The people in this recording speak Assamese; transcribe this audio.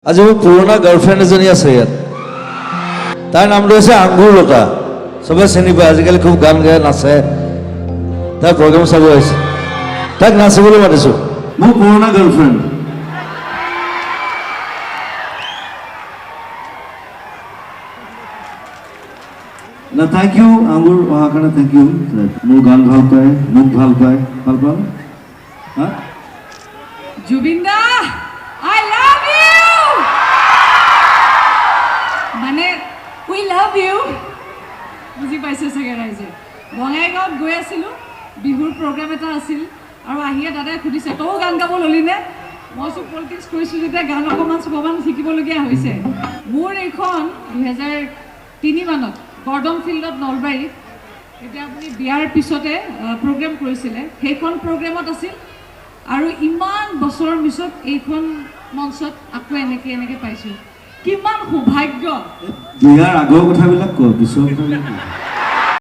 আজি মোৰ পুৰণা গাৰ্লফ্ৰেণ্ড এজনী আছে ইয়াত তাইৰ নামটো হৈছে আঙ্গুৰ লতা সবে চিনি পায় আজিকালি খুব গান গায় নাচে তাই প্ৰগ্ৰাম চাব আহিছে তাইক নাচিবলৈ মাতিছো মোৰ পুৰণা গাৰ্লফ্ৰেণ্ড না থ্যাংক ইউ আঙ্গুৰ অহাৰ কাৰণে থ্যাংক ইউ মোৰ গান ভাল পায় মোক ভাল পায় ভাল পায় হা জুবিন্দা I love you মানে we love you বুজি পাইছে চাগে ৰাইজে বঙাইগাঁৱত গৈ আছিলো বিহুৰ প্ৰগ্ৰাম এটা আছিল আৰু আহিয়ে দাদাই সুধিছে তও গান গাব ললি নে মই সব পলিটিক্স কৰিছো যেতিয়া গান অকমান শিকিবলগীয়া হৈছে মোৰ এইখন 2003 মানত গৰ্ডন ফিল্ডত নলবাৰীত এতিয়া আপুনি বিয়াৰ পিছতে প্ৰগ্ৰাম কৰিছিলে সেইখন প্ৰগ্ৰামত আছিল আৰু ইমান বছৰৰ পিছত এইখন মঞ্চত আকৌ এনেকে পাইছো কিমান সৌভাগ্য বিয়াৰ আগৰ কথাবিলাক ক পিছৰ কথা